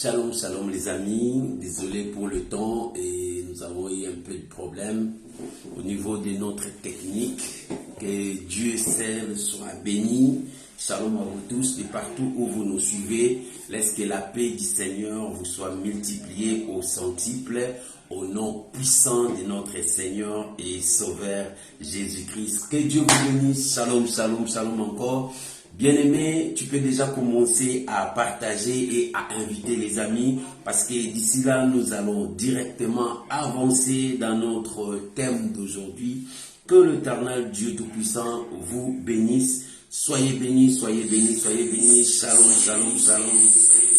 Shalom, shalom les amis, désolé pour le temps et nous avons eu un peu de problème au niveau de notre technique. Que Dieu seul soit béni. Shalom à vous tous de partout où vous nous suivez. Laisse que la paix du Seigneur vous soit multipliée au centuple au nom puissant de notre Seigneur et Sauveur Jésus-Christ. Que Dieu vous bénisse. Shalom, shalom, shalom encore. Bien-aimé, tu peux déjà commencer à partager et à inviter les amis parce que d'ici là, nous allons directement avancer dans notre thème d'aujourd'hui. Que l'Éternel Dieu Tout-Puissant vous bénisse. Soyez bénis, soyez bénis, soyez bénis. Shalom, shalom, shalom.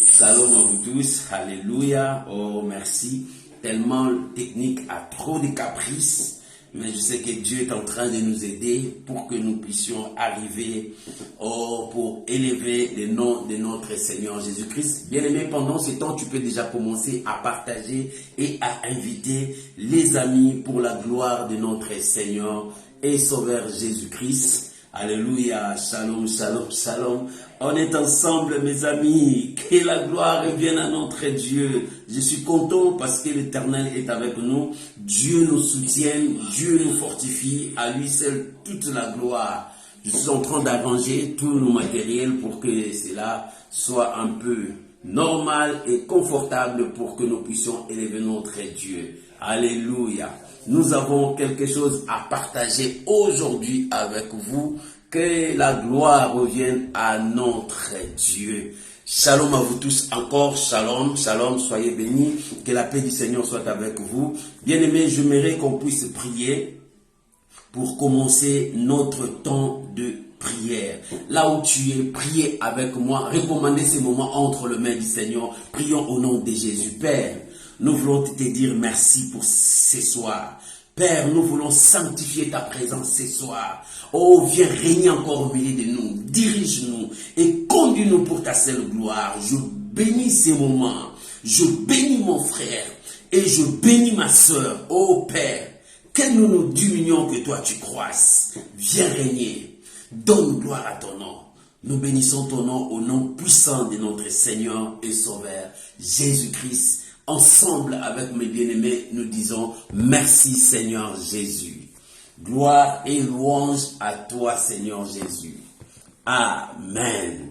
Shalom à vous tous. Alléluia. Oh, merci. Tellement le technique a trop de caprices. Mais je sais que Dieu est en train de nous aider pour que nous puissions arriver pour élever le nom de notre Seigneur Jésus-Christ. Bien-aimé, pendant ce temps, tu peux déjà commencer à partager et à inviter les amis pour la gloire de notre Seigneur et Sauveur Jésus-Christ. Alléluia, shalom, shalom, shalom. On est ensemble, mes amis. Que la gloire revienne à notre Dieu. Je suis content parce que l'Éternel est avec nous. Dieu nous soutient, Dieu nous fortifie. À lui seul toute la gloire. Je suis en train d'arranger tout nos matériels pour que cela soit un peu normal et confortable pour que nous puissions élever notre Dieu. Alléluia. Nous avons quelque chose à partager aujourd'hui avec vous. Que la gloire revienne à notre Dieu. Shalom à vous tous encore. Shalom, shalom, soyez bénis. Que la paix du Seigneur soit avec vous. Bien-aimés, j'aimerais qu'on puisse prier pour commencer notre temps de prière. Là où tu es, priez avec moi. Recommandez ces moments entre les mains du Seigneur. Prions au nom de Jésus. Père, nous voulons te dire merci pour ce soir. Père, nous voulons sanctifier ta présence ce soir. Oh, viens régner encore au milieu de nous. Dirige-nous et conduis-nous pour ta seule gloire. Je bénis ces moments. Je bénis mon frère et je bénis ma soeur. Oh Père, que nous nous diminuions, que toi tu croisses. Viens régner. Donne gloire à ton nom. Nous bénissons ton nom au nom puissant de notre Seigneur et Sauveur Jésus-Christ. Ensemble avec mes bien-aimés, nous disons merci Seigneur Jésus. Gloire et louange à toi Seigneur Jésus. Amen.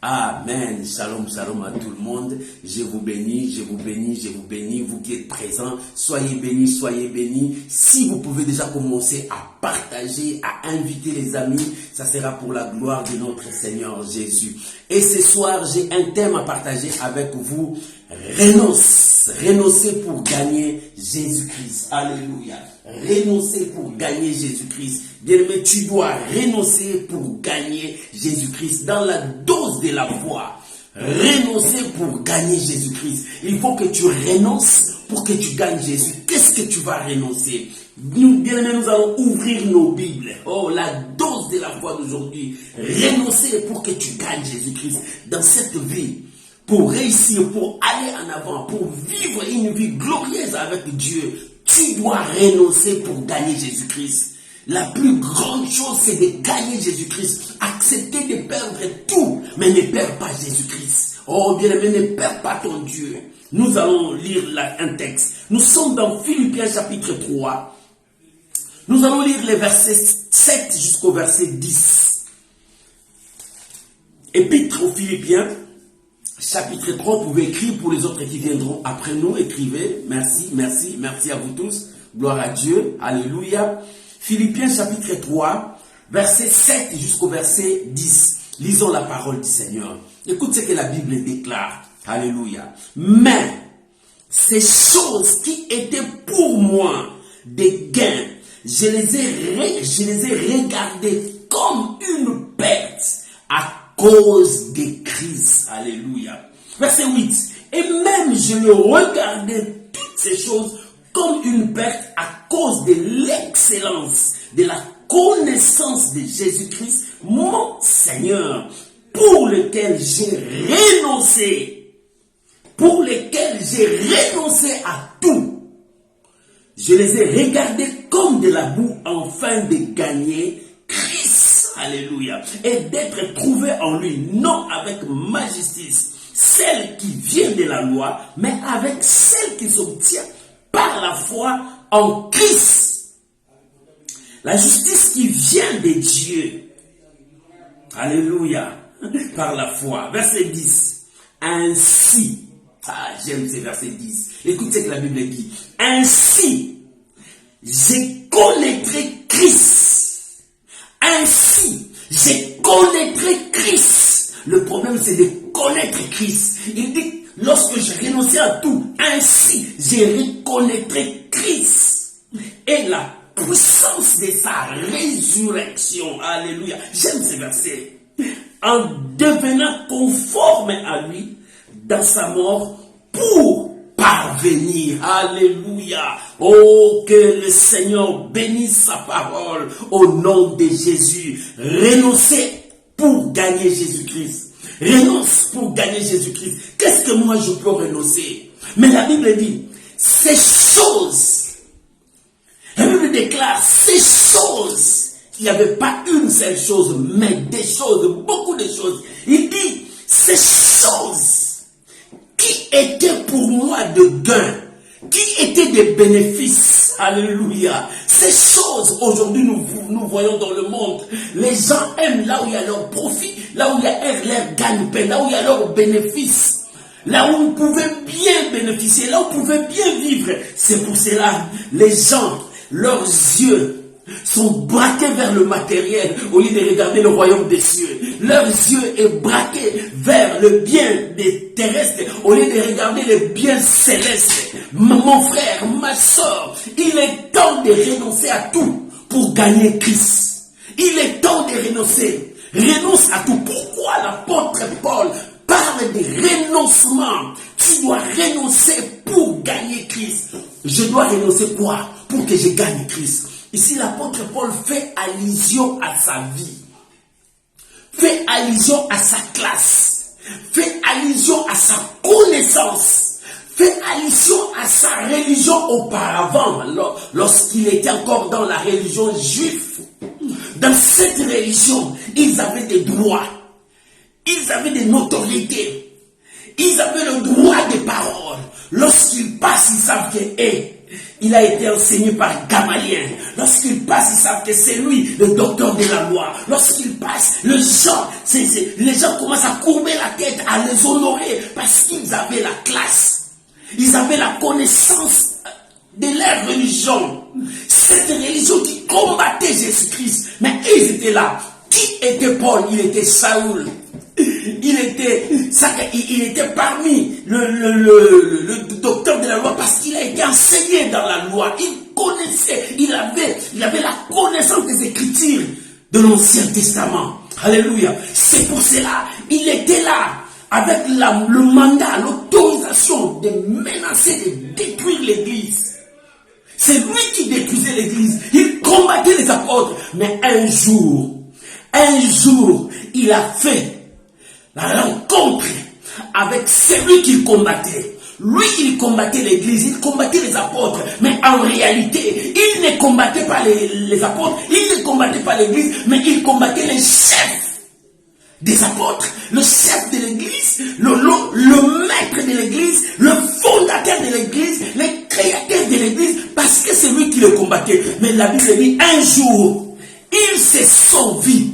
Amen. Shalom, shalom à tout le monde. Je vous bénis, je vous bénis, je vous bénis. Vous qui êtes présents, soyez bénis, soyez bénis. Si vous pouvez déjà commencer à partager, à inviter les amis, ça sera pour la gloire de notre Seigneur Jésus. Et ce soir, j'ai un thème à partager avec vous. Renonce. Renoncer pour gagner Jésus-Christ. Alléluia. Renoncer pour gagner Jésus-Christ. Bien-aimé, tu dois renoncer pour gagner Jésus-Christ dans la dose de la foi. Renoncer pour gagner Jésus-Christ. Il faut que tu renonces pour que tu gagnes Jésus. Qu'est-ce que tu vas renoncer? Nous, bien-aimés, nous allons ouvrir nos Bibles. Oh, la dose de la foi d'aujourd'hui. Renoncer pour que tu gagnes Jésus-Christ dans cette vie. Pour réussir, pour aller en avant, pour vivre une vie glorieuse avec Dieu, tu dois renoncer pour gagner Jésus-Christ. La plus grande chose, c'est de gagner Jésus-Christ. Accepter de perdre tout, mais ne perds pas Jésus-Christ. Oh bien-aimé, ne perds pas ton Dieu. Nous allons lire un texte. Nous sommes dans Philippiens chapitre 3. Nous allons lire les versets 7 jusqu'au verset 10. Épître aux Philippiens. Chapitre 3, vous pouvez écrire pour les autres qui viendront après nous. Écrivez. Merci, merci, merci à vous tous. Gloire à Dieu. Alléluia. Philippiens chapitre 3, verset 7 jusqu'au verset 10. Lisons la parole du Seigneur. Écoute ce que la Bible déclare. Alléluia. Mais ces choses qui étaient pour moi des gains, je les ai regardées comme une perte à cause des crises. Alléluia. Verset 8. Et même je le regardais toutes ces choses comme une perte à cause de l'excellence, de la connaissance de Jésus-Christ, mon Seigneur, pour lequel j'ai renoncé. Pour lequel j'ai renoncé à tout. Je les ai regardés comme de la boue afin de gagner Christ. Alléluia. Et d'être trouvé en lui, non avec ma justice, celle qui vient de la loi, mais avec celle qui s'obtient par la foi en Christ. La justice qui vient de Dieu. Alléluia. Par la foi. Verset 10. Ainsi. J'aime ces versets 10. Écoutez ce que la Bible dit. Ainsi, je connaîtrai Christ. Ainsi, je connaîtrai Christ. Le problème, c'est de connaître Christ. Il dit, lorsque je renonçais à tout, ainsi, je reconnaîtrai Christ. Et la puissance de sa résurrection. Alléluia. J'aime ces versets. En devenant conforme à lui dans sa mort pour parvenir. Alléluia. Oh, que le Seigneur bénisse sa parole au nom de Jésus. Renoncer pour gagner Jésus-Christ. Renonce pour gagner Jésus-Christ. Qu'est-ce que moi je peux renoncer? Mais la Bible dit, ces choses, la Bible déclare ces choses. Il n'y avait pas une seule chose, mais des choses, beaucoup de choses. Il dit, ces choses qui étaient pour moi de gain, qui étaient des bénéfices, alléluia. Ces choses, aujourd'hui, nous voyons dans le monde, les gens aiment là où il y a leur profit, là où il y a leur gagne-pain, là où il y a leur bénéfice. Là où vous pouvez bien bénéficier, là où vous pouvez bien vivre. C'est pour cela, les gens, leurs yeux sont braqués vers le matériel au lieu de regarder le royaume des cieux. Leurs yeux est braqué vers le bien des terrestres au lieu de regarder le bien céleste. Mon frère, ma soeur, il est temps de renoncer à tout pour gagner Christ. Il est temps de renoncer. Renonce à tout. Pourquoi l'apôtre Paul parle de renoncement? Tu dois renoncer pour gagner Christ. Je dois renoncer quoi? Pour que je gagne Christ. Ici, l'apôtre Paul fait allusion à sa vie, fait allusion à sa classe, fait allusion à sa connaissance, fait allusion à sa religion auparavant, lorsqu'il était encore dans la religion juive. Dans cette religion, ils avaient des droits, ils avaient des notoriétés, ils avaient le droit de parole. Lorsqu'ils passent, ils savent que il a été enseigné par Gamaliel. Lorsqu'il passe, ils savent que c'est lui, le docteur de la loi. Lorsqu'il passe, les gens commencent à courber la tête, à les honorer, parce qu'ils avaient la classe. Ils avaient la connaissance de leur religion. Cette religion qui combattait Jésus-Christ. Mais ils étaient là. Qui était Paul? Il était Saoul. Il était parmi le docteur de la loi parce qu'il a été enseigné dans la loi. Il connaissait, il avait la connaissance des Écritures de l'Ancien Testament. Alléluia. C'est pour cela, il était là avec le mandat, l'autorisation de menacer, de détruire l'Église. C'est lui qui détruisait l'Église. Il combattait les apôtres. Mais un jour, il a fait la rencontre avec celui qu'il combattait. Lui, il combattait l'Église, il combattait les apôtres. Mais en réalité, il ne combattait pas les apôtres, il ne combattait pas l'Église, mais il combattait les chefs des apôtres, le chef de l'Église, le maître de l'Église, le fondateur de l'Église, le créateur de l'Église, parce que c'est lui qui le combattait. Mais la Bible dit, un jour, il s'est sauvé.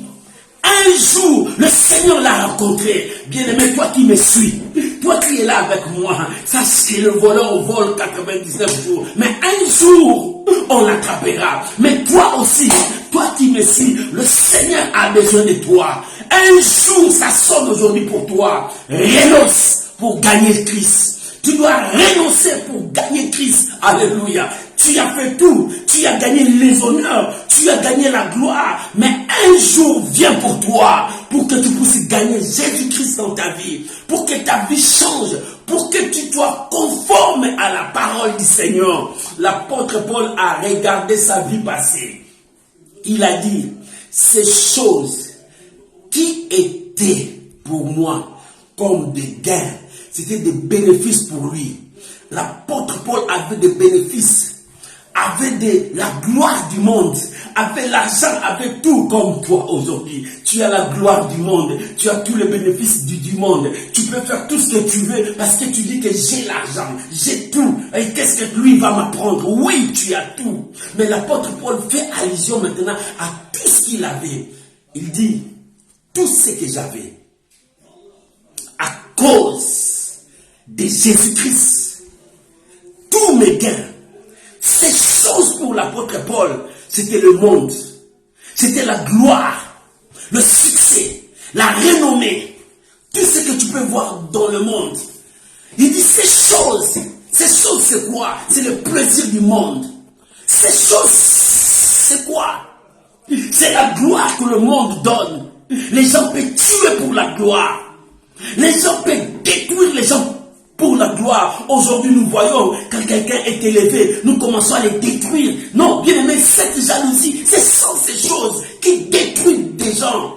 Un jour, le Seigneur l'a rencontré. Bien-aimé, toi qui me suis, toi qui es là avec moi, sache que le voleur vole 99 jours. Mais un jour, on l'attrapera. Mais toi aussi, toi qui me suis, le Seigneur a besoin de toi. Un jour, ça sonne aujourd'hui pour toi. Renonce pour gagner Christ. Tu dois renoncer pour gagner Christ. Alléluia. Tu as fait tout. Tu as gagné les honneurs. Tu as gagné la gloire. Mais un jour vient pour toi. Pour que tu puisses gagner Jésus-Christ dans ta vie. Pour que ta vie change. Pour que tu sois conforme à la parole du Seigneur. L'apôtre Paul a regardé sa vie passée. Il a dit, ces choses qui étaient pour moi comme des gains, c'était des bénéfices pour lui. L'apôtre Paul avait des bénéfices avait la gloire du monde, avait l'argent, avait tout comme toi aujourd'hui. Tu as la gloire du monde, tu as tous les bénéfices du monde. Tu peux faire tout ce que tu veux parce que tu dis que j'ai l'argent, j'ai tout. Et qu'est-ce que lui va m'apprendre? Oui, tu as tout. Mais l'apôtre Paul fait allusion maintenant à tout ce qu'il avait. Il dit, tout ce que j'avais, à cause de Jésus-Christ, tous mes gains, ces choses pour l'apôtre Paul, c'était le monde, c'était la gloire, le succès, la renommée, tout ce que tu peux voir dans le monde. Il dit ces choses c'est quoi? C'est le plaisir du monde. Ces choses, c'est quoi? C'est la gloire que le monde donne. Les gens peuvent tuer pour la gloire. Les gens peuvent détruire les gens pour la gloire. Aujourd'hui, nous voyons quand quelqu'un est élevé, nous commençons à les détruire. Non, bien aimé, cette jalousie, ce sont ces choses qui détruisent des gens,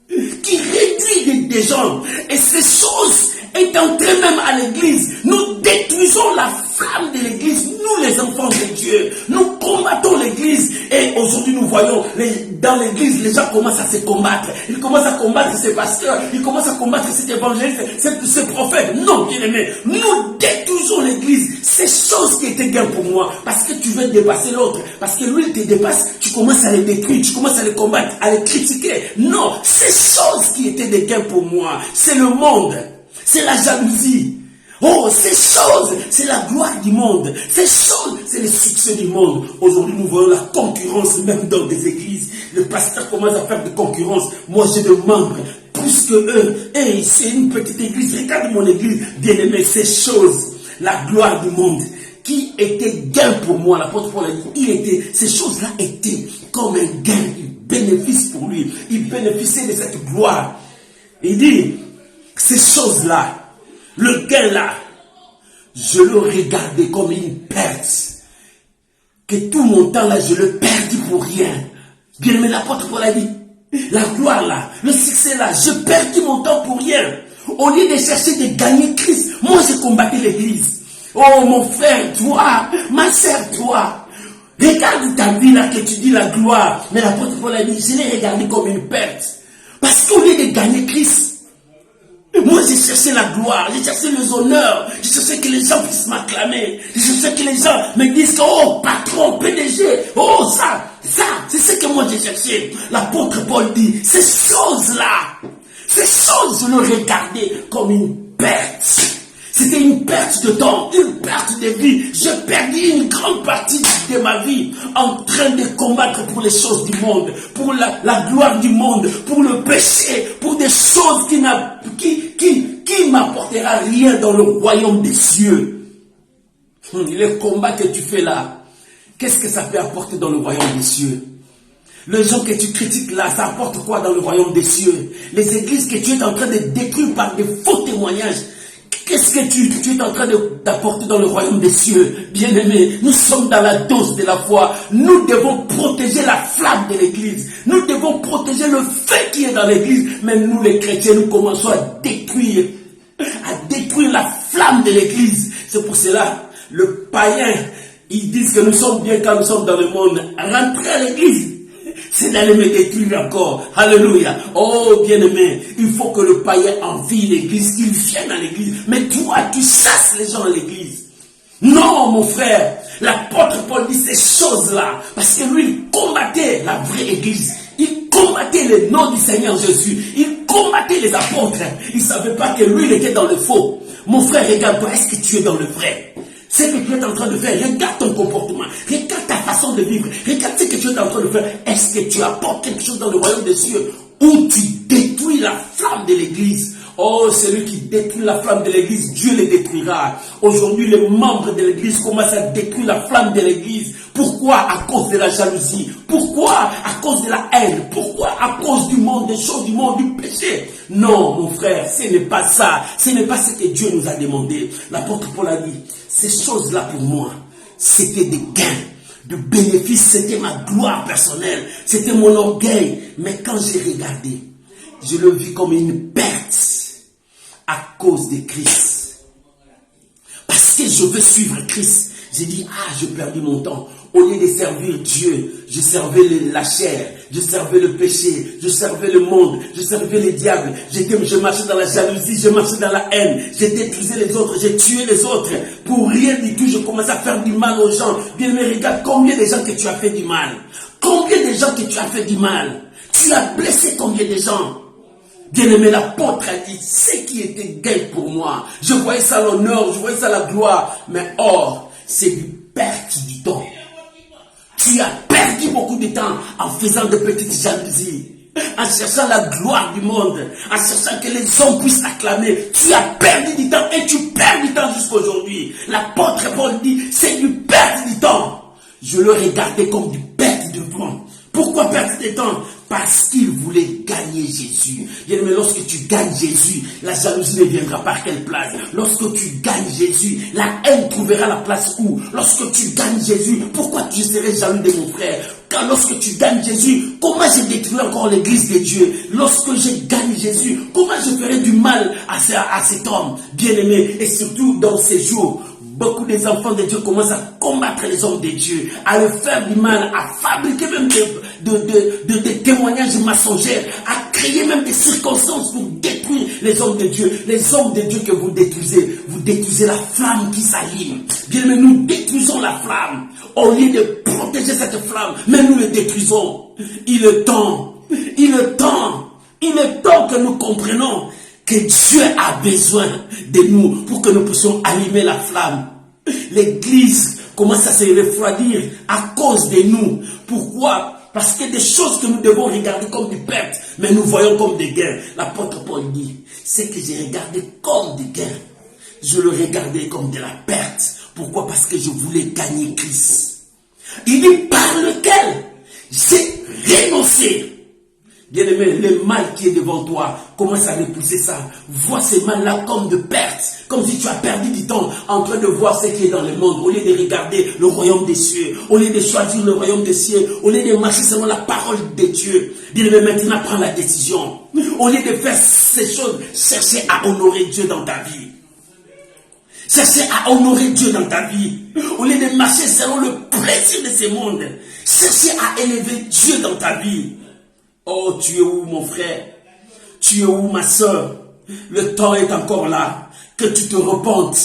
qui réduisent des gens. Et ces choses est entrées même à l'église. Nous détruisons la flamme de l'église, nous les enfants de Dieu. Nous combattons l'église. Et aujourd'hui, nous voyons dans l'église, les gens commencent à se combattre. Ils commencent à combattre ces pasteurs. Ils commencent à combattre cet évangéliste, ces prophètes. Non, bien aimé, nous détruisons l'église. Ces choses qui étaient gain pour moi, parce que tu veux dépasser l'autre, parce que lui, il te dépasse, tu commences à les détruire, tu commences à les combattre, à les critiquer. Non, ces choses qui étaient des gains pour moi, c'est le monde. C'est la jalousie. Oh, ces choses, c'est la gloire du monde. Ces choses, c'est le succès du monde. Aujourd'hui, nous voyons la concurrence même dans des églises. Le pasteur commence à faire de concurrence. Moi, j'ai des membres plus que eux. Et c'est une petite église. Regarde mon église. Bien-aimé, ces choses, la gloire du monde, qui était gain pour moi. L'apôtre Paul a dit, ces choses-là étaient comme un gain, un bénéfice pour lui. Il bénéficiait de cette gloire. Il dit, ces choses-là, le gain-là, je le regardais comme une perte. Que tout mon temps-là, je le perdis pour rien. Bien aimé, l'apôtre Paul a dit, la gloire-là, le succès-là, je perdis mon temps pour rien. Au lieu de chercher de gagner Christ, moi j'ai combattu l'église. Oh mon frère, toi, ma sœur, toi, regarde ta vie là que tu dis la gloire. Mais l'apôtre Paul a dit, je l'ai regardé comme une perte. Parce qu'au lieu de gagner Christ, moi, j'ai cherché la gloire, j'ai cherché les honneurs, j'ai cherché que les gens puissent m'acclamer, j'ai cherché que les gens me disent, oh, patron, PDG, oh, ça, c'est ce que moi j'ai cherché. L'apôtre Paul dit, ces choses-là, ces choses, je les regardais comme une perte. C'était une perte de temps, une perte de vie. Je perdis une grande partie de ma vie en train de combattre pour les choses du monde, pour la gloire du monde, pour le péché, pour des choses qui m'apportera rien dans le royaume des cieux. Le combat que tu fais là, qu'est-ce que ça peut apporter dans le royaume des cieux? Les gens que tu critiques là, ça apporte quoi dans le royaume des cieux? Les églises que tu es en train de détruire par des faux témoignages, qu'est-ce que tu es en train d'apporter dans le royaume des cieux? Bien-aimés, nous sommes dans la dose de la foi. Nous devons protéger la flamme de l'église. Nous devons protéger le feu qui est dans l'église. Mais nous, les chrétiens, nous commençons à détruire la flamme de l'église. C'est pour cela, le païen, ils disent que nous sommes bien quand nous sommes dans le monde. Rentrer à l'église, c'est d'aller me détruire encore. Alléluia. Oh, bien-aimé, il faut que le païen envie l'église, qu'il vienne à l'église. Mais toi, tu chasses les gens à l'église. Non, mon frère. L'apôtre Paul dit ces choses-là. Parce que lui, il combattait la vraie église. Il combattait le nom du Seigneur Jésus. Il combattait les apôtres. Il ne savait pas que lui, il était dans le faux. Mon frère, regarde-toi. Est-ce que tu es dans le vrai? Ce que tu es en train de faire, regarde ton comportement, regarde ta façon de vivre, regarde ce que tu es en train de faire. Est-ce que tu apportes quelque chose dans le royaume des cieux ou tu détruis la flamme de l'église? Oh, celui qui détruit la flamme de l'église, Dieu les détruira. Aujourd'hui, les membres de l'église commencent à détruire la flamme de l'église. Pourquoi? À cause de la jalousie. Pourquoi? À cause de la haine. Pourquoi? À cause du monde, des choses du monde, du péché. Non, mon frère, ce n'est pas ça. Ce n'est pas ce que Dieu nous a demandé. L'apôtre Paul a dit, ces choses-là pour moi, c'était des gains, de bénéfices, c'était ma gloire personnelle, c'était mon orgueil. Mais quand j'ai regardé, je le vis comme une perte à cause de Christ. Parce que je veux suivre Christ. J'ai dit, j'ai perdu mon temps. Au lieu de servir Dieu, je servais la chair, je servais le péché, je servais le monde, je servais les diables. Je marchais dans la jalousie, je marchais dans la haine, je détruisais les autres, j'ai tué les autres. Pour rien du tout, je commençais à faire du mal aux gens. Bien aimé, regarde combien de gens que tu as fait du mal. Combien de gens que tu as fait du mal. Tu as blessé combien de gens. Bien aimé, l'apôtre a dit, ce qui était gain pour moi. Je voyais ça l'honneur, je voyais ça la gloire. Mais or, c'est du perte du temps. Tu as perdu beaucoup de temps en faisant de petites jalousies, en cherchant la gloire du monde, en cherchant que les hommes puissent acclamer. Tu as perdu du temps et tu perds du temps jusqu'à aujourd'hui. L'apôtre Paul dit, c'est du perte du temps. Je le regardais comme du perte de temps. Pourquoi perdre du temps? Parce qu'il voulait gagner Jésus. Bien aimé, lorsque tu gagnes Jésus, la jalousie ne viendra par quelle place? Lorsque tu gagnes Jésus, la haine trouvera la place où? Lorsque tu gagnes Jésus, pourquoi tu serais jaloux de mon frère? Car lorsque tu gagnes Jésus, comment je détruirai encore l'église de Dieu? Lorsque je gagne Jésus, comment je ferai du mal à cet homme? Bien aimé, et surtout dans ces jours, beaucoup des enfants de Dieu commencent à combattre les hommes de Dieu, à le faire du mal, à fabriquer même des témoignages mensongers, à créer même des circonstances pour détruire les hommes de Dieu. Les hommes de Dieu que vous détruisez la flamme qui s'allume. Bien aimé, nous détruisons la flamme. Au lieu de protéger cette flamme, mais nous le détruisons. Il est temps que nous comprenions que Dieu a besoin de nous pour que nous puissions allumer la flamme. L'église commence à se refroidir à cause de nous. Pourquoi? Parce que des choses que nous devons regarder comme des pertes, mais nous voyons comme des gains. L'apôtre Paul dit, c'est que j'ai regardé comme des gains. Je le regardais comme de la perte. Pourquoi? Parce que je voulais gagner Christ. Il dit, par lequel j'ai renoncé. Bien-aimé, le mal qui est devant toi, commence à repousser ça. Vois ce mal-là comme de perte. Comme si tu as perdu du temps en train de voir ce qui est dans le monde. Au lieu de regarder le royaume des cieux. Au lieu de choisir le royaume des cieux. Au lieu de marcher selon la parole de Dieu. Bien-aimé, maintenant prends la décision. Au lieu de faire ces choses, cherchez à honorer Dieu dans ta vie. Cherchez à honorer Dieu dans ta vie. Au lieu de marcher selon le plaisir de ce monde. Cherchez à élever Dieu dans ta vie. Oh, tu es où mon frère? Tu es où ma soeur? Le temps est encore là. Que tu te repentes.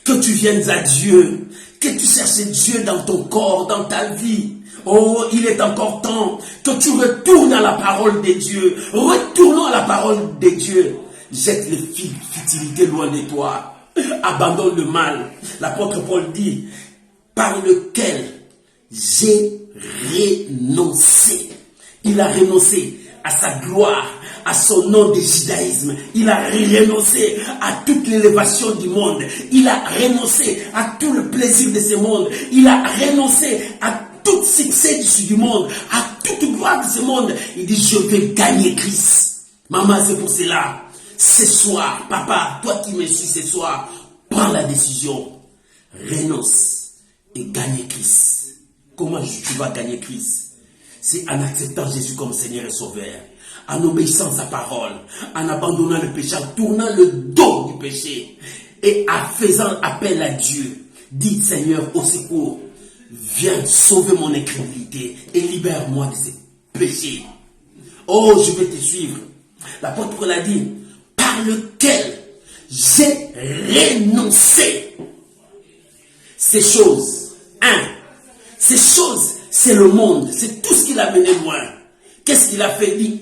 Que tu viennes à Dieu. Que tu cherches Dieu dans ton corps, dans ta vie. Oh, il est encore temps que tu retournes à la parole de Dieu. Retournons à la parole de Dieu. Jette les futilités loin de toi. Abandonne le mal. L'apôtre Paul dit, par lequel j'ai renoncé. Il a renoncé à sa gloire, à son nom de judaïsme. Il a renoncé à toute l'élévation du monde. Il a renoncé à tout le plaisir de ce monde. Il a renoncé à tout succès du monde, à toute gloire de ce monde. Il dit, je vais gagner Christ. Maman, c'est pour cela. Ce soir, papa, toi qui me suis ce soir, prends la décision. Renonce et gagne Christ. Comment tu vas gagner Christ? C'est en acceptant Jésus comme Seigneur et Sauveur, en obéissant sa parole, en abandonnant le péché, en tournant le dos du péché et en faisant appel à Dieu. Dites, Seigneur, au secours, viens sauver mon incrédulité et libère-moi de ces péchés. Oh, je vais te suivre. L'apôtre Paul a dit, par lequel j'ai renoncé ces choses. Ces choses, c'est le monde, c'est tout ce qu'il a mené loin. Qu'est-ce qu'il a fait? Il dit,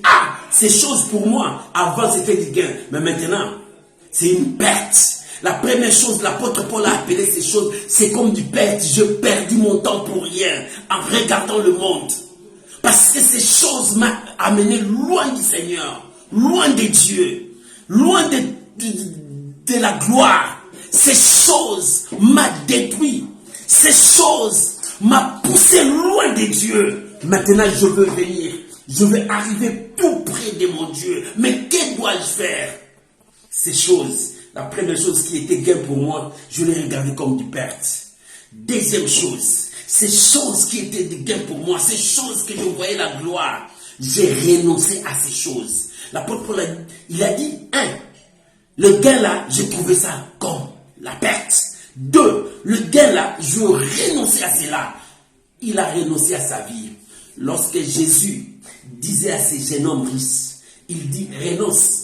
ces choses pour moi, avant c'était du gain, mais maintenant, c'est une perte. La première chose, l'apôtre Paul a appelé ces choses, c'est comme du perte. Je perdis mon temps pour rien, en regardant le monde. Parce que ces choses m'ont amené loin du Seigneur, loin de Dieu, loin de la gloire. Ces choses m'ont détruit. Ces choses m'a poussé loin de Dieu. Maintenant, je veux venir. Je veux arriver tout près de mon Dieu. Mais que dois-je faire? Ces choses, la première chose qui était gain pour moi, je les regardais comme du perte. Deuxième chose, ces choses qui étaient des gains pour moi, ces choses que je voyais la gloire, j'ai renoncé à ces choses. L'apôtre Paul, il a dit, le gain là, j'ai trouvé ça comme la perte. 2, le gain là, je veux renoncer à cela. Il a renoncé à sa vie. Lorsque Jésus disait à ces jeunes hommes riches, il dit renonce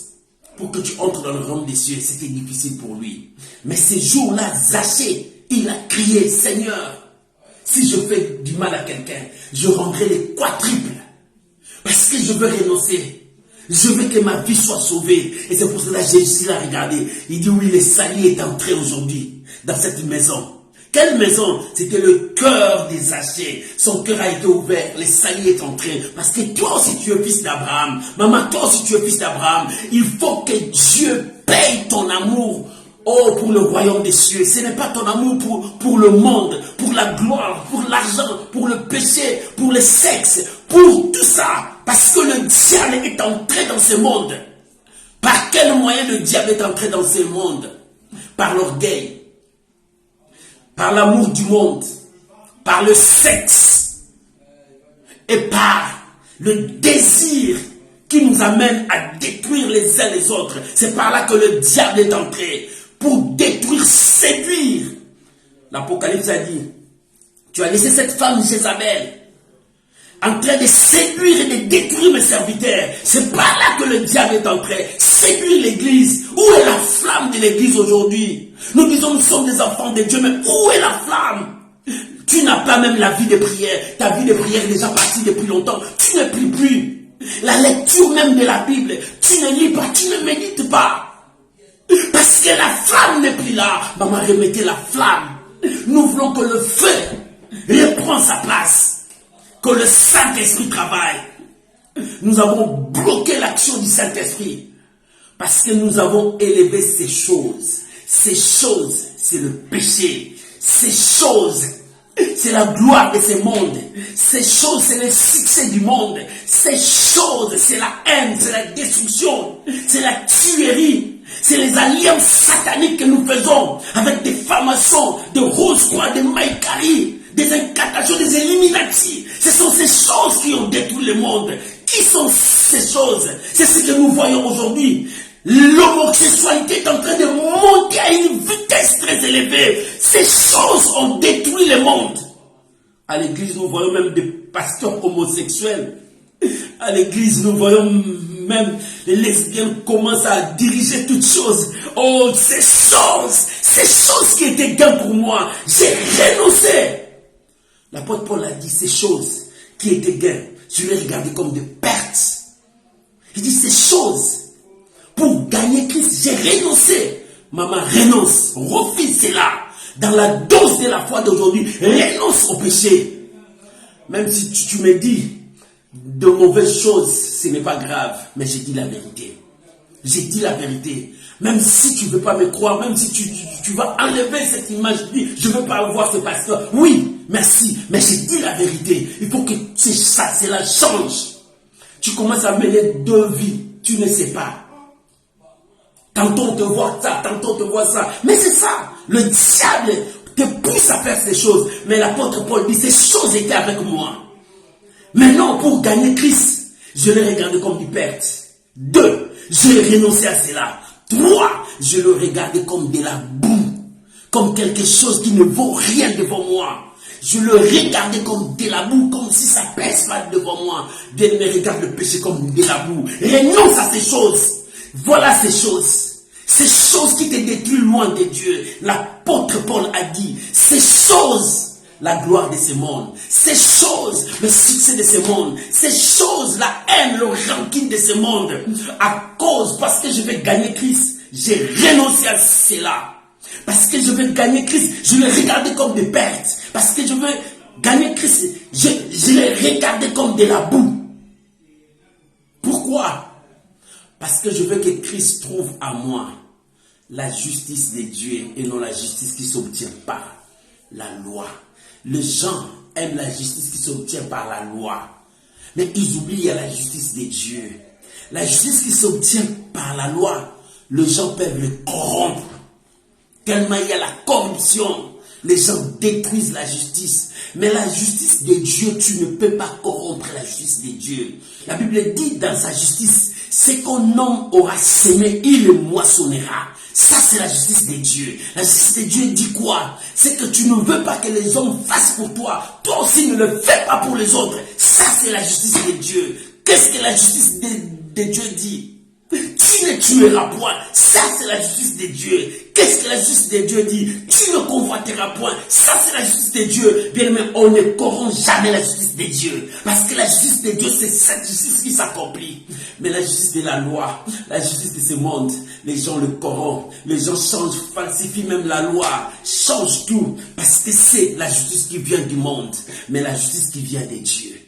pour que tu entres dans le royaume des cieux. C'était difficile pour lui. Mais ces jours-là, Zachée, il a crié, Seigneur, si je fais du mal à quelqu'un, je rendrai les quadruples. Parce que je veux renoncer. Je veux que ma vie soit sauvée. Et c'est pour cela que Jésus l'a regardé. Il dit, oui, le salut est entré aujourd'hui dans cette maison. Quelle maison? C'était le cœur des Zachée. Son cœur a été ouvert. Le salut est entré. Parce que toi aussi tu es fils d'Abraham. Maman, toi aussi tu es fils d'Abraham. Il faut que Dieu paye ton amour. Oh, pour le royaume des cieux. Ce n'est pas ton amour pour le monde, pour la gloire, pour l'argent, pour le péché, pour le sexe, pour tout ça. Parce que le diable est entré dans ce monde. Par quel moyen le diable est entré dans ce monde? Par l'orgueil, par l'amour du monde, par le sexe et par le désir qui nous amène à détruire les uns les autres. C'est par là que le diable est entré. Pour détruire, séduire. L'Apocalypse a dit, tu as laissé cette femme Jézabel en train de séduire et de détruire mes serviteurs. C'est par là que le diable est entré. Séduire l'église. Où est la flamme de l'église aujourd'hui? Nous disons nous sommes des enfants de Dieu, mais où est la flamme? Tu n'as pas même la vie de prière. Ta vie de prière est déjà partie depuis longtemps. Tu ne pries plus. La lecture même de la Bible, tu ne lis pas, tu ne médites pas. Parce que la flamme n'est plus là. Maman, remettez la flamme. Nous voulons que le feu reprenne sa place. Que le Saint-Esprit travaille. Nous avons bloqué l'action du Saint-Esprit. Parce que nous avons élevé ces choses. Ces choses, c'est le péché. Ces choses, c'est la gloire de ce monde. Ces choses, c'est le succès du monde. Ces choses, c'est la haine, c'est la destruction, c'est la tuerie. C'est les alliances sataniques que nous faisons avec des formations de Rose-Croix, de Maïkari, des incantations, des Illuminati. Ce sont ces choses qui ont détruit le monde. Qui sont ces choses? C'est ce que nous voyons aujourd'hui. L'homosexualité est en train de monter à une vitesse très élevée. Ces choses ont détruit le monde. À l'église, nous voyons même des pasteurs homosexuels. À l'église, nous voyons même les lesbiennes commencent à diriger toutes choses. Oh, ces choses qui étaient gain pour moi, j'ai renoncé. L'apôtre Paul a dit ces choses qui étaient gain, je les regardais comme des pertes. Il dit ces choses, pour gagner Christ, j'ai renoncé. Maman, renonce, refuse cela. Dans la dose de la foi d'aujourd'hui, renonce au péché. Même si tu me dis de mauvaises choses, ce n'est pas grave, mais j'ai dit la vérité. J'ai dit la vérité. Même si tu ne veux pas me croire, même si tu vas enlever cette image, je ne veux pas voir ce pasteur. Oui, merci, mais j'ai dit la vérité. Il faut que cela change. Tu commences à mener deux vies, tu ne sais pas. Tantôt on te voit ça, tantôt on te voit ça. Mais c'est ça, le diable te pousse à faire ces choses. Mais l'apôtre Paul dit, ces choses étaient avec moi. Maintenant, pour gagner Christ, je l'ai regardé comme du perte. 2, j'ai renoncé à cela. 3, je le regardais comme de la boue, comme quelque chose qui ne vaut rien devant moi. Je le regardais comme de la boue, comme si ça pèse pas devant moi. Dieu me regarde le péché comme de la boue. Renonce à ces choses. Voilà ces choses. Ces choses qui te détruisent loin de Dieu. L'apôtre Paul a dit, ces choses, la gloire de ce monde, ces choses, le succès de ce monde, ces choses, la haine, le rancune de ce monde, parce que je vais gagner Christ, j'ai renoncé à cela. Parce que je veux gagner Christ, je le regardais comme des pertes. Parce que je veux gagner Christ, je le regardais comme de la boue. Pourquoi? Parce que je veux que Christ trouve à moi la justice de Dieu et non la justice qui s'obtient par la loi. Les gens aiment la justice qui s'obtient par la loi. Mais ils oublient la justice de Dieu. La justice qui s'obtient par la loi, les gens peuvent le corrompre. Tellement il y a la corruption, les gens détruisent la justice. Mais la justice de Dieu, tu ne peux pas corrompre la justice de Dieu. La Bible dit dans sa justice, ce qu'un homme aura semé, il le moissonnera. Ça, c'est la justice de Dieu. La justice de Dieu dit quoi? C'est que tu ne veux pas que les hommes fassent pour toi. Toi aussi, ne le fais pas pour les autres. Ça, c'est la justice de Dieu. Qu'est-ce que la justice de Dieu dit? Tu ne tueras point. Ça, c'est la justice de Dieu. Qu'est-ce que la justice de Dieu dit? Tu ne convoiteras point. Ça, c'est la justice de Dieu. Bien aimé, on ne corrompt jamais la justice de Dieu. Parce que la justice de Dieu, c'est cette justice qui s'accomplit. Mais la justice de la loi, la justice de ce monde, les gens le corrompent. Les gens changent, falsifient même la loi, changent tout. Parce que c'est la justice qui vient du monde. Mais la justice qui vient de Dieu.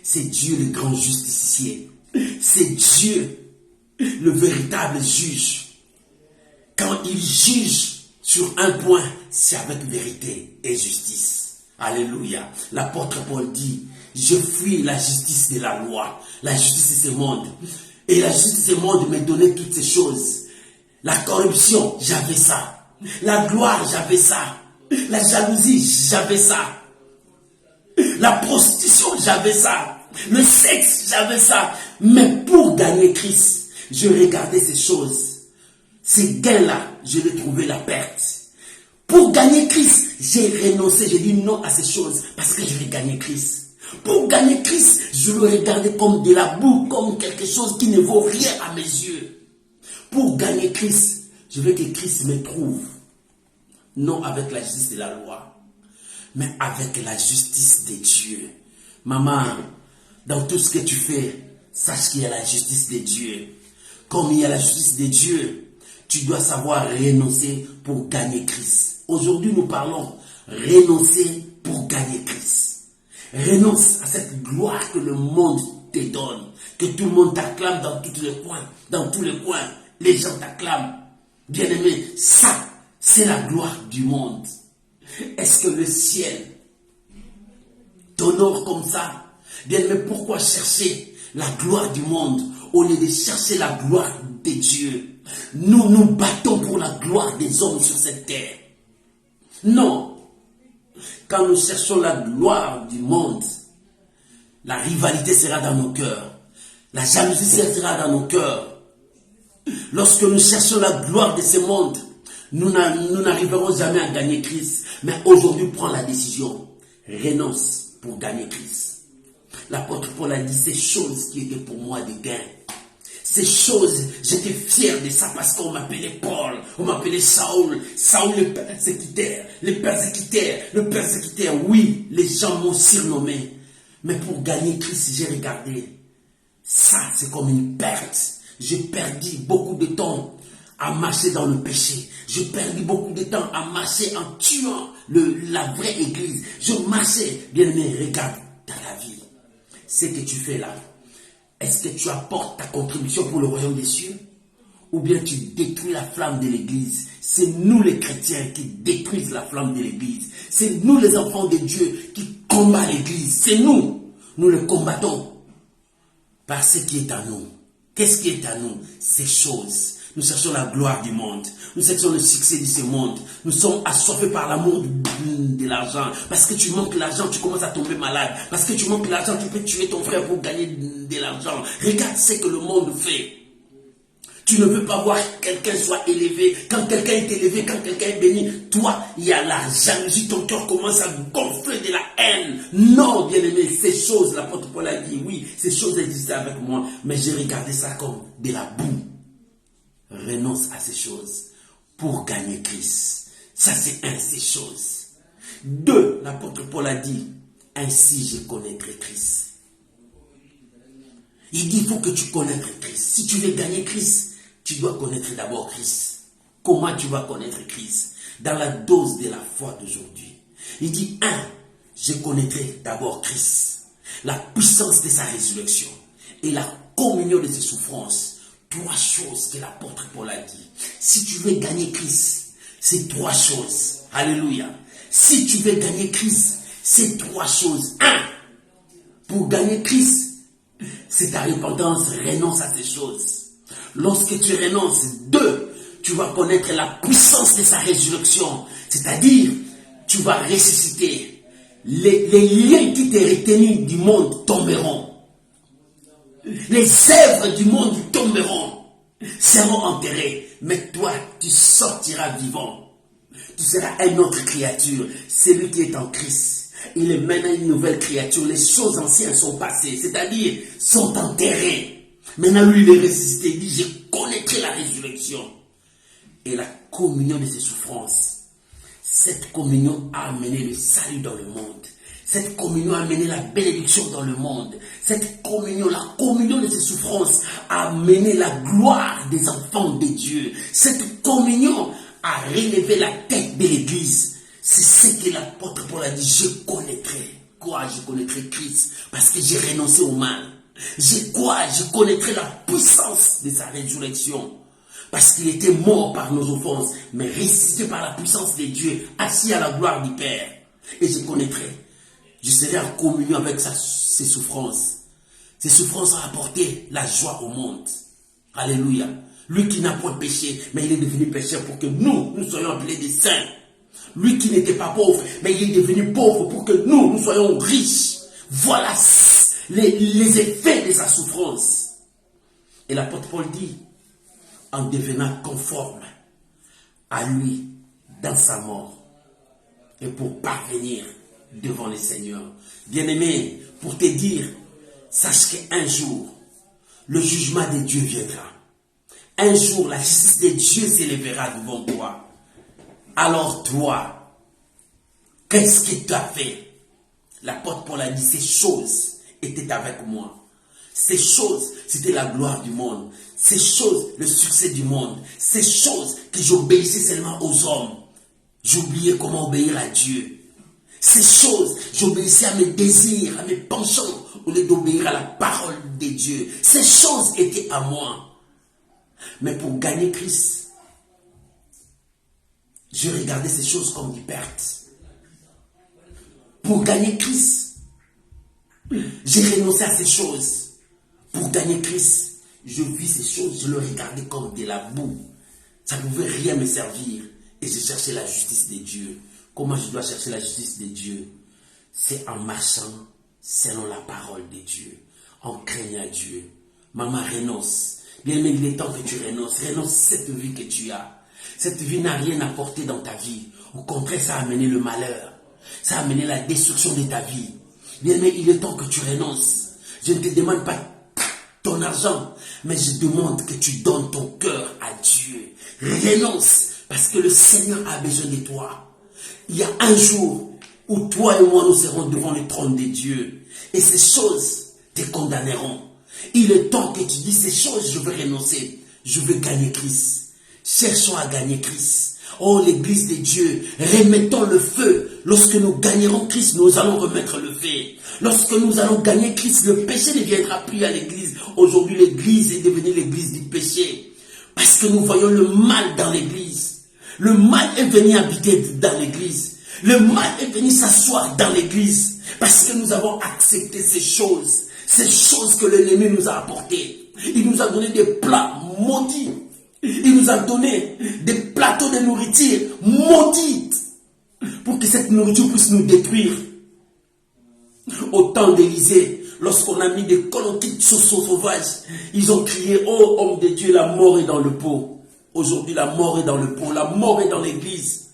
C'est Dieu le grand justicier. C'est Dieu le véritable juge. Quand il juge sur un point, c'est avec vérité et justice. Alléluia. L'apôtre Paul dit, je fuis la justice de la loi, la justice de ce monde. Et la justice de ce monde me donnait toutes ces choses. La corruption, j'avais ça. La gloire, j'avais ça. La jalousie, j'avais ça. La prostitution, j'avais ça. Le sexe, j'avais ça. Mais pour gagner Christ, je regardais ces choses. Ces gains-là, je les trouvais la perte. Pour gagner Christ, j'ai renoncé, j'ai dit non à ces choses parce que je vais gagner Christ. Pour gagner Christ, je le regardais comme de la boue, comme quelque chose qui ne vaut rien à mes yeux. Pour gagner Christ, je veux que Christ me trouve. Non avec la justice de la loi, mais avec la justice de Dieu. Maman, dans tout ce que tu fais, sache qu'il y a la justice de Dieu. Comme il y a la justice de Dieu, tu dois savoir renoncer pour gagner Christ. Aujourd'hui, nous parlons renoncer pour gagner Christ. Renonce à cette gloire que le monde te donne, que tout le monde t'acclame dans tous les coins. Dans tous les coins, les gens t'acclament. Bien-aimé, ça, c'est la gloire du monde. Est-ce que le ciel t'honore comme ça? Bien-aimé, pourquoi chercher la gloire du monde au lieu de chercher la gloire de Dieu? Nous nous battons pour la gloire des hommes sur cette terre. Non. Quand nous cherchons la gloire du monde, la rivalité sera dans nos cœurs. La jalousie sera dans nos cœurs. Lorsque nous cherchons la gloire de ce monde, nous n'arriverons jamais à gagner Christ. Mais aujourd'hui, prends la décision. Renonce pour gagner Christ. L'apôtre Paul a dit ces choses qui étaient pour moi des gains. Ces choses, j'étais fier de ça parce qu'on m'appelait Paul, on m'appelait Saoul. Saoul le persécuteur, le persécuteur. Oui, les gens m'ont surnommé. Mais pour gagner Christ, j'ai regardé. Ça, c'est comme une perte. J'ai perdu beaucoup de temps à marcher dans le péché. J'ai perdu beaucoup de temps à marcher en tuant la vraie église. Je marchais, bien aimé, regarde dans la vie. Ce que tu fais là. Est-ce que tu apportes ta contribution pour le royaume des cieux? Ou bien tu détruis la flamme de l'église? C'est nous les chrétiens qui détruisent la flamme de l'église. C'est nous les enfants de Dieu qui combattent l'église. C'est nous. Nous le combattons par ce qui est à nous. Qu'est-ce qui est à nous? Ces choses. Nous cherchons la gloire du monde. Nous cherchons le succès de ce monde. Nous sommes assoiffés par l'amour de l'argent. Parce que tu manques l'argent, tu commences à tomber malade. Parce que tu manques l'argent, tu peux tuer ton frère pour gagner de l'argent. Regarde ce que le monde fait. Tu ne veux pas voir quelqu'un soit élevé. Quand quelqu'un est élevé, quand quelqu'un est béni, toi, il y a la jalousie. Ton cœur commence à gonfler de la haine. Non, bien-aimé, ces choses, l'apôtre Paul a dit, oui, ces choses existaient avec moi. Mais j'ai regardé ça comme de la boue. Renonce à ces choses pour gagner Christ. Ça, c'est un, ces choses. 2, l'apôtre Paul a dit, ainsi je connaîtrai Christ. Il dit, il faut que tu connaisses Christ. Si tu veux gagner Christ, tu dois connaître d'abord Christ. Comment tu vas connaître Christ? Dans la dose de la foi d'aujourd'hui. Il dit, 1, je connaîtrai d'abord Christ. La puissance de sa résurrection et la communion de ses souffrances. 3 choses que l'apôtre Paul a dit. Si tu veux gagner Christ, c'est 3 choses. Alléluia. Si tu veux gagner Christ, c'est 3 choses. 1, pour gagner Christ, c'est ta repentance, renonce à ces choses. Lorsque tu renonces, 2, tu vas connaître la puissance de sa résurrection. C'est-à-dire, tu vas ressusciter. Les liens qui t'ont retenu du monde tomberont. Les œuvres du monde tomberont. seront enterrés. Mais toi, tu sortiras vivant. Tu seras une autre créature. Celui qui est en Christ. Il est maintenant une nouvelle créature. Les choses anciennes sont passées, c'est-à-dire sont enterrées. Maintenant, lui, il est ressuscité. Il dit, je connaîtrai la résurrection et la communion de ses souffrances. Cette communion a amené le salut dans le monde. Cette communion a amené la bénédiction dans le monde. Cette communion, la communion de ses souffrances a amené la gloire des enfants de Dieu. Cette communion a relevé la tête de l'Église. C'est ce que l'apôtre Paul a dit. Je connaîtrai. Quoi? Je connaîtrai Christ parce que j'ai renoncé au mal. Je connaîtrai la puissance de sa résurrection. Parce qu'il était mort par nos offenses, mais ressuscité par la puissance de Dieu, assis à la gloire du Père. Et je connaîtrai. Je serai en communion avec ses souffrances. Ses souffrances ont apporté la joie au monde. Alléluia. Lui qui n'a point péché, mais il est devenu pécheur pour que nous soyons appelés des saints. Lui qui n'était pas pauvre, mais il est devenu pauvre pour que nous soyons riches. Voilà les effets de sa souffrance. Et l'apôtre Paul dit, en devenant conforme à lui dans sa mort et pour parvenir devant le Seigneur. Bien-aimé, pour te dire, sache qu'un jour, le jugement de Dieu viendra. Un jour, la justice de Dieu s'élèvera devant toi. Alors toi, qu'est-ce que tu as fait? L'apôtre Paul a dit, ces choses étaient avec moi. Ces choses, c'était la gloire du monde. Ces choses, le succès du monde. Ces choses que j'obéissais seulement aux hommes. J'oubliais comment obéir à Dieu. Ces choses, j'obéissais à mes désirs, à mes penchants, au lieu d'obéir à la parole de Dieu. Ces choses étaient à moi. Mais pour gagner Christ, je regardais ces choses comme des pertes. Pour gagner Christ, j'ai renoncé à ces choses. Pour gagner Christ, je vis ces choses, je le regardais comme de la boue. Ça ne pouvait rien me servir. Et je cherchais la justice de Dieu. Comment je dois chercher la justice de Dieu? C'est en marchant selon la parole de Dieu. En craignant Dieu. Maman, renonce. Bien aimé, il est temps que tu renonces. Renonce cette vie que tu as. Cette vie n'a rien apporté dans ta vie. Au contraire, ça a amené le malheur. Ça a amené la destruction de ta vie. Bien aimé, il est temps que tu renonces. Je ne te demande pas ton argent, mais je demande que tu donnes ton cœur à Dieu. Renonce, parce que le Seigneur a besoin de toi. Il y a un jour où toi et moi nous serons devant le trône de Dieu. Et ces choses te condamneront. Il est temps que tu dis ces choses, je veux renoncer. Je veux gagner Christ. Cherchons à gagner Christ. Oh, l'église de Dieu, remettons le feu. Lorsque nous gagnerons Christ, nous allons remettre le feu. Lorsque nous allons gagner Christ, le péché ne viendra plus à l'église. Aujourd'hui, l'église est devenue l'église du péché. Parce que nous voyons le mal dans l'église. Le mal est venu habiter dans l'église. Le mal est venu s'asseoir dans l'église. Parce que nous avons accepté ces choses. Ces choses que l'ennemi nous a apportées. Il nous a donné des plats maudits. Il nous a donné des plateaux de nourriture maudites. Pour que cette nourriture puisse nous détruire. Au temps d'Élisée, lorsqu'on a mis des colons sauvages, ils ont crié, oh homme de Dieu, la mort est dans le pot. Aujourd'hui, la mort est dans le pot, la mort est dans l'église.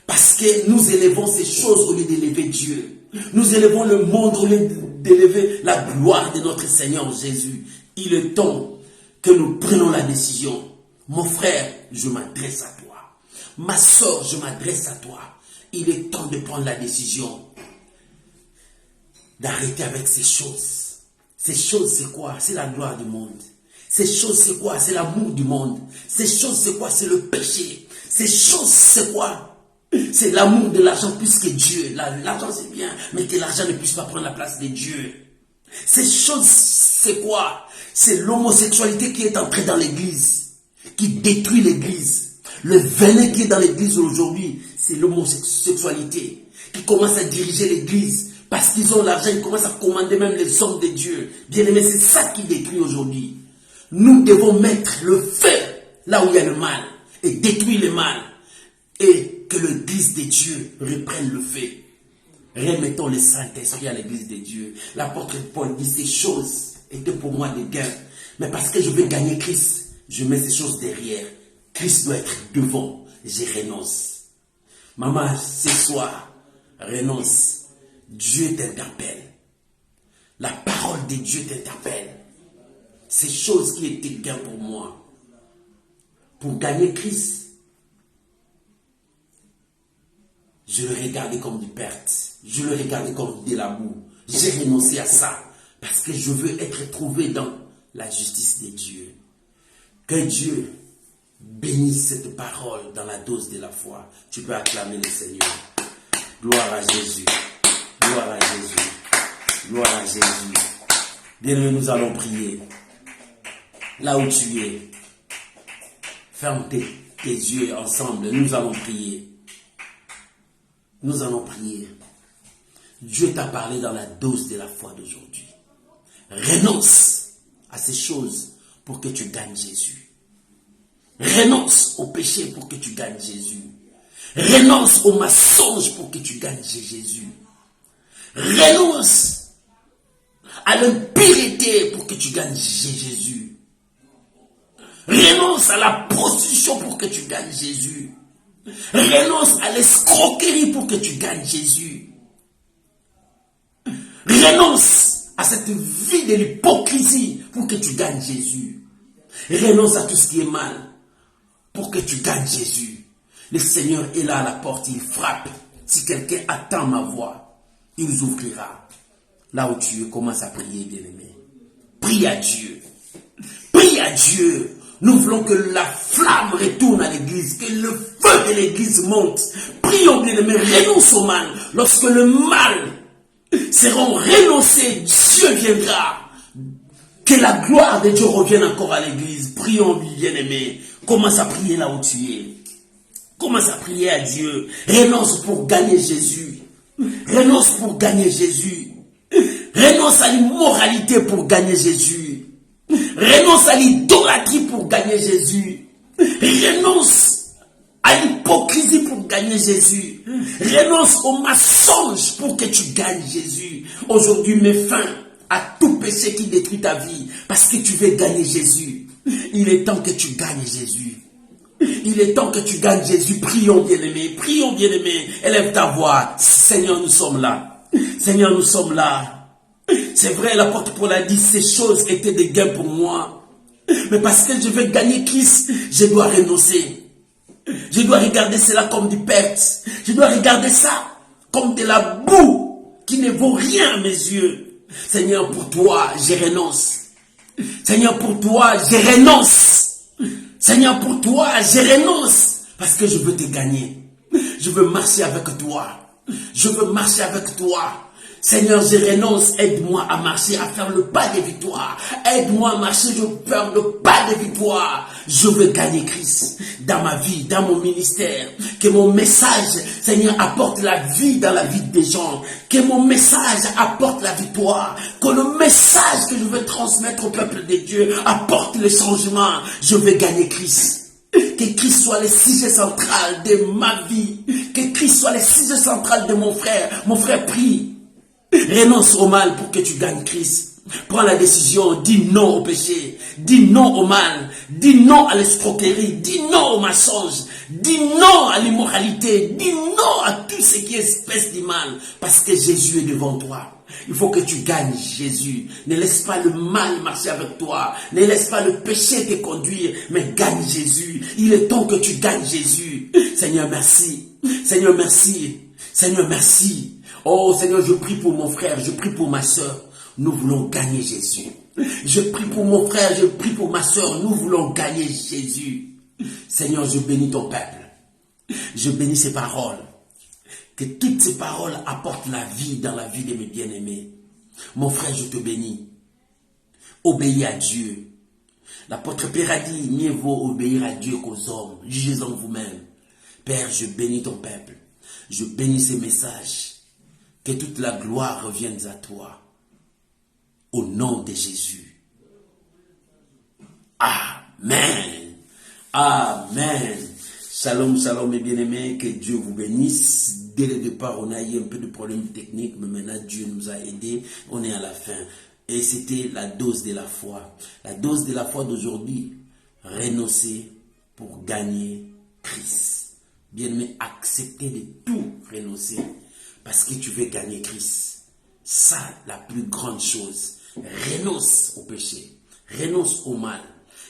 Parce que nous élevons ces choses au lieu d'élever Dieu. Nous élevons le monde au lieu d'élever la gloire de notre Seigneur Jésus. Il est temps que nous prenions la décision. Mon frère, je m'adresse à toi. Ma soeur, je m'adresse à toi. Il est temps de prendre la décision d'arrêter avec ces choses. Ces choses, c'est quoi? C'est la gloire du monde. Ces choses, c'est quoi? C'est l'amour du monde. Ces choses, c'est quoi? C'est le péché. Ces choses, c'est quoi? C'est l'amour de l'argent plus que Dieu. L'argent, c'est bien, mais que l'argent ne puisse pas prendre la place de Dieu. Ces choses, c'est quoi? C'est l'homosexualité qui est entrée dans l'église, qui détruit l'église. Le venin qui est dans l'église aujourd'hui, c'est l'homosexualité qui commence à diriger l'église. Parce qu'ils ont l'argent, ils commencent à commander même les hommes de Dieu. Bien aimé, c'est ça qui détruit aujourd'hui. Nous devons mettre le feu là où il y a le mal et détruire le mal. Et que l'église de Dieu reprenne le feu. Remettons le Saint-Esprit à l'église de Dieu. L'apôtre Paul dit ces choses étaient pour moi des gains. Mais parce que je veux gagner Christ, Je mets ces choses derrière. Christ doit être devant. Je renonce. Maman, ce soir, renonce. Dieu t'interpelle. La parole de Dieu t'interpelle. Ces choses qui étaient gain pour moi. Pour gagner Christ, je le regardais comme une perte. Je le regardais comme de la boue. J'ai renoncé à ça. Parce que je veux être trouvé dans la justice de Dieu. Que Dieu bénisse cette parole dans la dose de la foi. Tu peux acclamer le Seigneur. Gloire à Jésus. Gloire à Jésus. Gloire à Jésus. Bien-aimé, nous allons prier. Là où tu es, ferme tes yeux ensemble. Nous allons prier. Nous allons prier. Dieu t'a parlé dans la dose de la foi d'aujourd'hui. Renonce à ces choses pour que tu gagnes Jésus. Renonce au péché pour que tu gagnes Jésus. Renonce au mensonge pour que tu gagnes Jésus. Renonce à l'impureté pour que tu gagnes Jésus. Renonce à la prostitution pour que tu gagnes Jésus. Renonce à l'escroquerie pour que tu gagnes Jésus. Renonce à cette vie de l'hypocrisie pour que tu gagnes Jésus. Renonce à tout ce qui est mal pour que tu gagnes Jésus. Le Seigneur est là à la porte, il frappe. Si quelqu'un attend ma voix, il nous ouvrira. Là où tu es, commence à prier, bien-aimé. Prie à Dieu. Prie à Dieu. Nous voulons que la flamme retourne à l'église, que le feu de l'église monte. Prions, bien-aimé, renonce au mal. Lorsque le mal seront renoncés, Dieu viendra. Que la gloire de Dieu revienne encore à l'église. Prions, bien-aimé. Commence à prier là où tu es. Commence à prier à Dieu. Renonce pour gagner Jésus. Renonce pour gagner Jésus. Renonce à l'immoralité pour gagner Jésus. Renonce à l'idolâtrie pour gagner Jésus. Renonce à l'hypocrisie pour gagner Jésus. Renonce au mensonge pour que tu gagnes Jésus. Aujourd'hui, mets fin à tout péché qui détruit ta vie parce que tu veux gagner Jésus. Il est temps que tu gagnes Jésus. Il est temps que tu gagnes Jésus. Prions, bien-aimés. Prions, bien-aimés. Élève ta voix. Seigneur, nous sommes là. Seigneur, nous sommes là. C'est vrai, l'apôtre Paul a dit, ces choses étaient des gains pour moi. Mais parce que je veux gagner Christ, je dois renoncer. Je dois regarder cela comme du perte. Je dois regarder ça comme de la boue qui ne vaut rien à mes yeux. Seigneur, pour toi, je renonce. Seigneur, pour toi, je renonce. Seigneur, pour toi, je renonce. Parce que je veux te gagner. Je veux marcher avec toi. Je veux marcher avec toi. Seigneur, je renonce, aide-moi à marcher, à faire le pas de victoire. Aide-moi à marcher, faire le pas de victoire. Je veux gagner Christ dans ma vie, dans mon ministère. Que mon message, Seigneur, apporte la vie dans la vie des gens. Que mon message apporte la victoire. Que le message que je veux transmettre au peuple de Dieu apporte le changement. Je veux gagner Christ. Que Christ soit le sujet central de ma vie. Que Christ soit le sujet central de mon frère. Mon frère, prie. Renonce au mal pour que tu gagnes Christ. Prends la décision, dis non au péché, dis non au mal, dis non à l'escroquerie, dis non au mensonge, dis non à l'immoralité, dis non à tout ce qui est espèce du mal, parce que Jésus est devant toi. Il faut que tu gagnes Jésus. Ne laisse pas le mal marcher avec toi. Ne laisse pas le péché te conduire, mais gagne Jésus. Il est temps que tu gagnes Jésus. Seigneur, merci. Seigneur, merci. Seigneur, merci. Oh Seigneur, je prie pour mon frère, je prie pour ma soeur. Nous voulons gagner Jésus. Je prie pour mon frère, je prie pour ma soeur. Nous voulons gagner Jésus. Seigneur, je bénis ton peuple. Je bénis ces paroles. Que toutes ces paroles apportent la vie dans la vie de mes bien-aimés. Mon frère, je te bénis. Obéis à Dieu. L'apôtre Pierre a dit, mieux vaut obéir à Dieu qu'aux hommes. Jugez-en vous-même. Père, je bénis ton peuple. Je bénis ces messages. Que toute la gloire revienne à toi. Au nom de Jésus. Amen. Amen. Shalom, shalom mes bien-aimés. Que Dieu vous bénisse. Dès le départ, on a eu un peu de problèmes techniques, mais maintenant Dieu nous a aidés. On est à la fin. Et c'était la dose de la foi. La dose de la foi d'aujourd'hui renoncer pour gagner Christ. Bien-aimé, accepter de tout renoncer parce que tu veux gagner Christ. Ça, la plus grande chose. Renonce au péché, renonce au mal,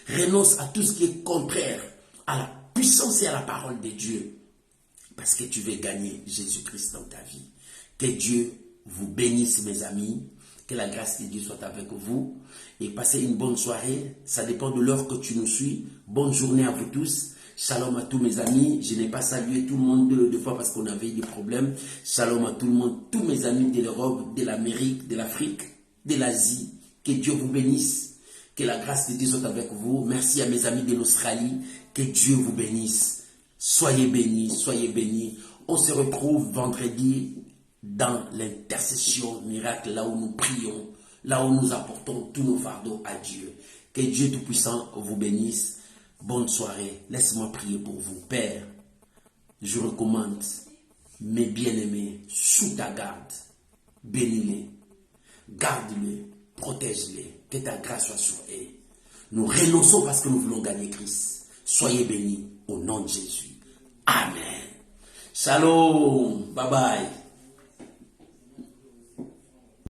renonce à tout ce qui est contraire à la puissance et à la parole de Dieu. Parce que tu veux gagner Jésus-Christ dans ta vie. Que Dieu vous bénisse, mes amis. Que la grâce de Dieu soit avec vous. Et passez une bonne soirée. Ça dépend de l'heure que tu nous suis. Bonne journée à vous tous. Shalom à tous mes amis. Je n'ai pas salué tout le monde deux fois parce qu'on avait des problèmes. Shalom à tout le monde. Tous mes amis de l'Europe, de l'Amérique, de l'Afrique, de l'Asie. Que Dieu vous bénisse. Que la grâce de Dieu soit avec vous. Merci à mes amis de l'Australie. Que Dieu vous bénisse. Soyez bénis, soyez bénis. On se retrouve vendredi dans l'intercession miracle, là où nous prions, là où nous apportons tous nos fardeaux à Dieu. Que Dieu Tout-Puissant vous bénisse. Bonne soirée. Laisse-moi prier pour vous. Père, je recommande mes bien-aimés sous ta garde. Bénis-les, garde-les, protège-les. Que ta grâce soit sur eux. Nous renonçons parce que nous voulons gagner Christ. Soyez bénis au nom de Jésus. Amen. Shalom. Bye bye.